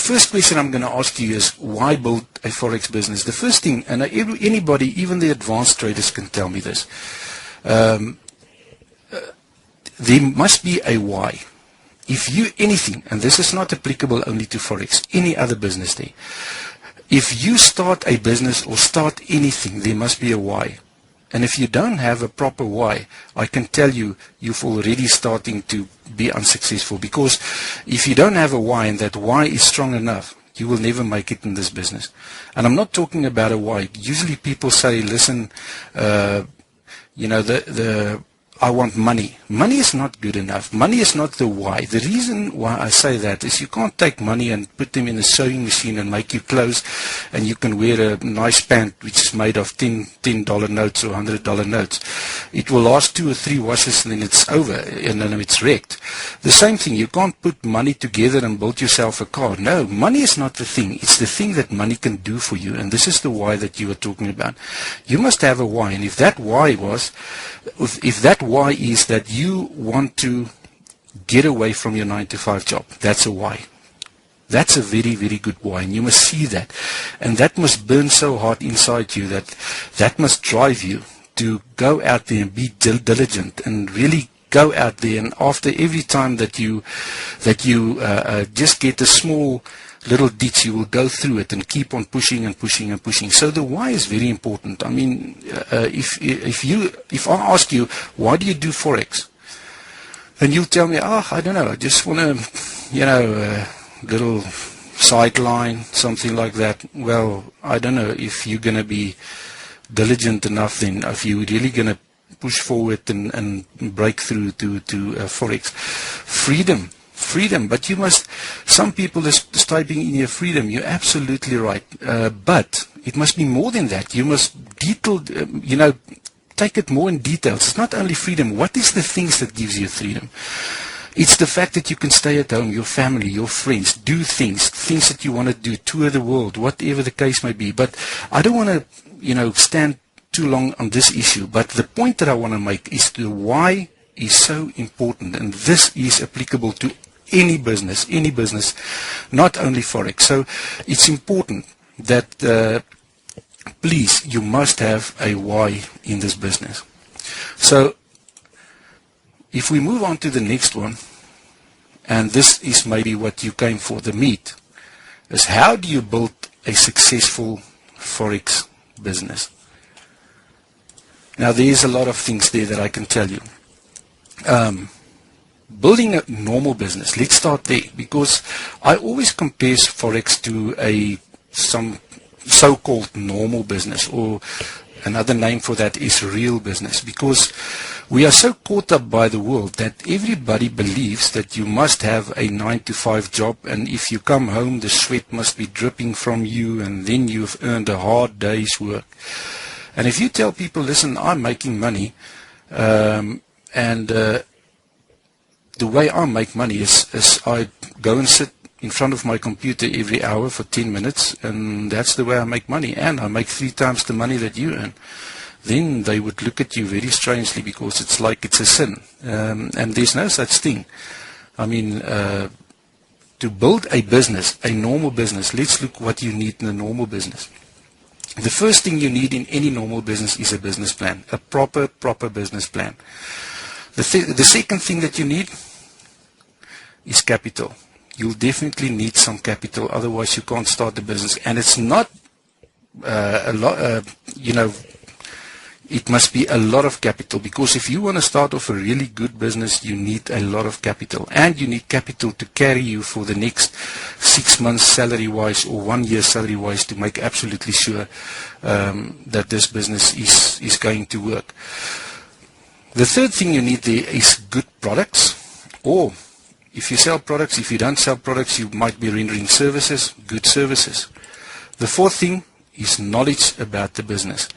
first question I'm going to ask you is, why build a Forex business? The first thing, and anybody, even the advanced traders can tell me this, there must be a why. If you, anything, and this is not applicable only to Forex, any other business there, if you start a business or start anything, there must be a why. And if you don't have a proper why, I can tell you, you've already starting to be unsuccessful. Because if you don't have a why, and that why is strong enough, you will never make it in this business. And I'm not talking about a why. Usually people say, listen, I want money. Money is not good enough. Money is not the why. The reason why I say that is you can't take money and put them in a sewing machine and make you clothes, and you can wear a nice pant which is made of $10 notes or $100 notes. It will last 2 or 3 washes and then it's over, and then it's wrecked. The same thing, you can't put money together and build yourself a car. No, money is not the thing. It's the thing that money can do for you, and this is the why that you were talking about. You must have a why, and if that why is that you want to get away from your 9-to-5 job, that's a why. That's a very, very good why, and you must see that. And that must burn so hard inside you that must drive you to go out there and be diligent and really go out there, and after every time that you just get a small little ditch, you will go through it and keep on pushing and pushing and pushing. So the why is very important. I mean, if I ask you, why do you do Forex? Then you'll tell me, I don't know, I just want to, little sideline, something like that. Well, I don't know if you're going to be diligent enough then, if you're really going to push forward and break through to Forex. Freedom, but you must, some people is typing in your freedom, you're absolutely right, but it must be more than that. You must take it more in details. It's not only freedom. What is the things that gives you freedom? It's the fact that you can stay at home, your family, your friends, do things that you want to do, tour the world, whatever the case may be. But I don't want to, stand too long on this issue, but the point that I want to make is the why is so important, and this is applicable to any business, not only Forex. So it's important that please, you must have a why in this business. So if we move on to the next one, and this is maybe what you came for, the meat, is how do you build a successful Forex business? Now there's a lot of things there that I can tell you. Building a normal business, let's start there, because I always compare Forex to some so-called normal business, or another name for that is real business, because we are so caught up by the world that everybody believes that you must have a 9-to-5 job, and if you come home the sweat must be dripping from you, and then you've earned a hard day's work. And if you tell people, listen, I'm making money, the way I make money is I go and sit in front of my computer every hour for 10 minutes, and that's the way I make money, and I make 3 times the money that you earn. Then they would look at you very strangely, because it's like it's a sin, and there's no such thing. I mean, to build a business, a normal business, let's look what you need in a normal business. The first thing you need in any normal business is a business plan, a proper business plan. The second thing that you need is capital. You'll definitely need some capital, otherwise you can't start the business. And it's not a lot, it must be a lot of capital, because if you want to start off a really good business, you need a lot of capital, and you need capital to carry you for the next 6 months salary-wise or 1 year salary-wise, to make absolutely sure that this business is going to work. The third thing you need there is good products, or if you sell products, if you don't sell products, you might be rendering services, good services. The fourth thing is knowledge about the business.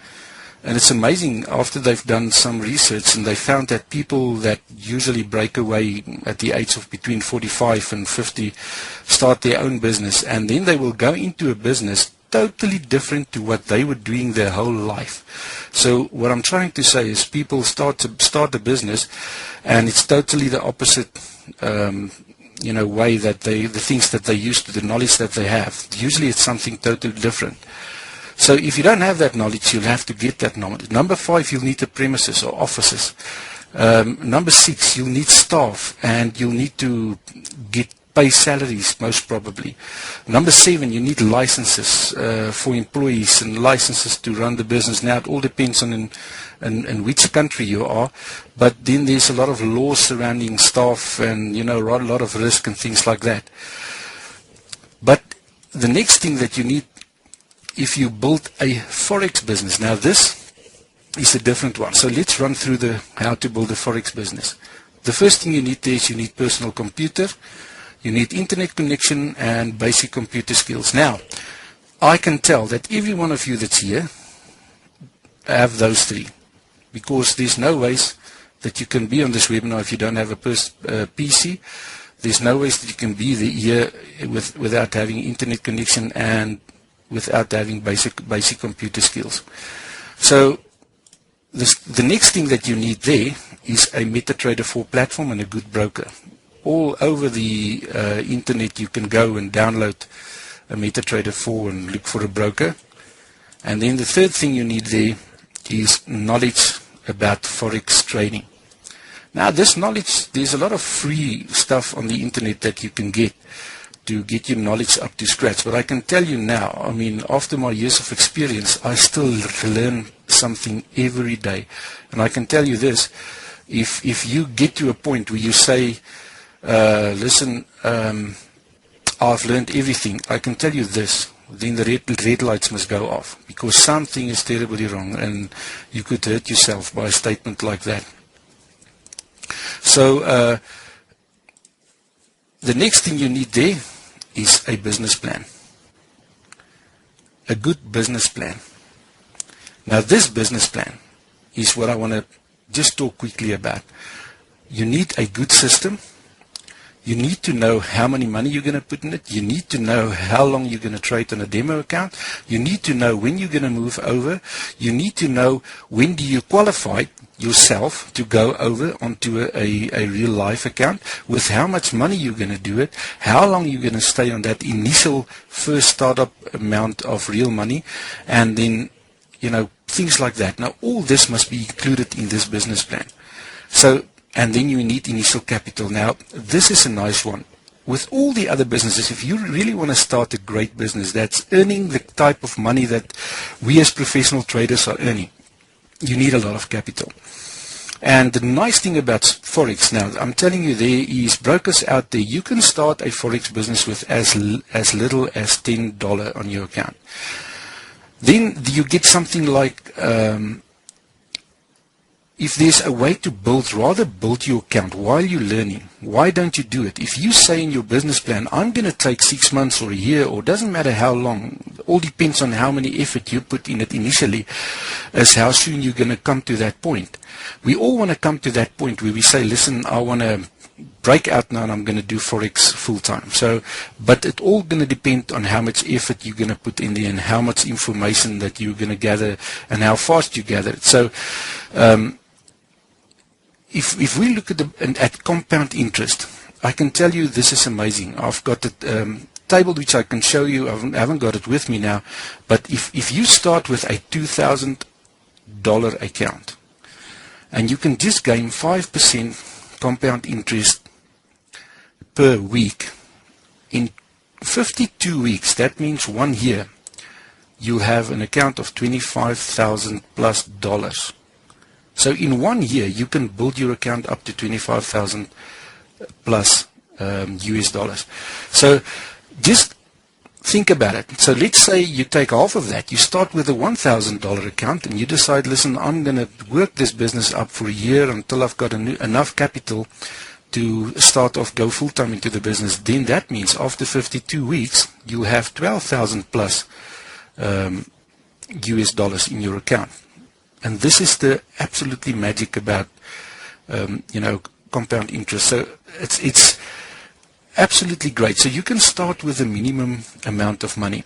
And it's amazing, after they've done some research, and they found that people that usually break away at the age of between 45 and 50 start their own business, and then they will go into a business totally different to what they were doing their whole life. So what I'm trying to say is, people start a business, and it's totally the opposite way that the things that they used to, the knowledge that they have. Usually it's something totally different. So if you don't have that knowledge, you'll have to get that knowledge. Number 5, you'll need the premises or offices. Number 6, you'll need staff, and you'll need to pay salaries, most probably. Number 7, you need licenses for employees and licenses to run the business. Now, it all depends on in which country you are, but then there's a lot of laws surrounding staff and, a lot of risk and things like that. But the next thing that you need, if you build a Forex business, now this is a different one. So let's run through how to build a Forex business. The first thing you need there is you need personal computer, you need internet connection, and basic computer skills. Now, I can tell that every one of you that's here have those 3, because there's no ways that you can be on this webinar if you don't have a PC. There's no ways that you can be here without having internet connection and without having basic computer skills. So the next thing that you need there is a MetaTrader 4 platform and a good broker. All over the internet you can go and download a MetaTrader 4 and look for a broker. And then the third thing you need there is knowledge about Forex trading. Now this knowledge, there's a lot of free stuff on the internet that you can get to get your knowledge up to scratch. But I can tell you now, after my years of experience, I still learn something every day. And I can tell you this, if you get to a point where you say, listen, I've learned everything, I can tell you this, then the red lights must go off, because something is terribly wrong and you could hurt yourself by a statement like that. So the next thing you need there is a business plan, a good business plan. Now this business plan is what I want to just talk quickly about. You need a good system. You need to know how many money you're going to put in it. You need to know how long you're going to trade on a demo account. You need to know when you're going to move over. You need to know when do you qualify yourself to go over onto a real life account, with how much money you're going to do it, how long you're going to stay on that initial first startup amount of real money, and then, things like that. Now, all this must be included in this business plan. And then you need initial capital. Now, this is a nice one. With all the other businesses, if you really want to start a great business that's earning the type of money that we as professional traders are earning, you need a lot of capital. And the nice thing about Forex, now, I'm telling you, there is brokers out there. You can start a Forex business with as little as $10 on your account. Then you get something like, if there's a way to rather build your account while you're learning, why don't you do it? If you say in your business plan, I'm going to take 6 months or a year, or doesn't matter how long, all depends on how many effort you put in it initially, as how soon you're going to come to that point. We all want to come to that point where we say, listen, I want to break out now and I'm going to do Forex full time. But it's all going to depend on how much effort you're going to put in there and how much information that you're going to gather and how fast you gather it. So, if we look at compound interest, I can tell you this is amazing. I've got a table which I can show you. I haven't got it with me now. But if you start with a $2,000 account and you can just gain 5% compound interest per week, in 52 weeks, that means 1 year, you have an account of $25,000 plus dollars. So in 1 year, you can build your account up to 25,000 plus US dollars. So just think about it. So let's say you take half of that. You start with a $1,000 account and you decide, listen, I'm going to work this business up for a year until I've got enough capital to start off, go full-time into the business. Then that means after 52 weeks, you have 12,000 plus US dollars in your account. And this is the absolutely magic about, compound interest. So it's absolutely great. So you can start with a minimum amount of money.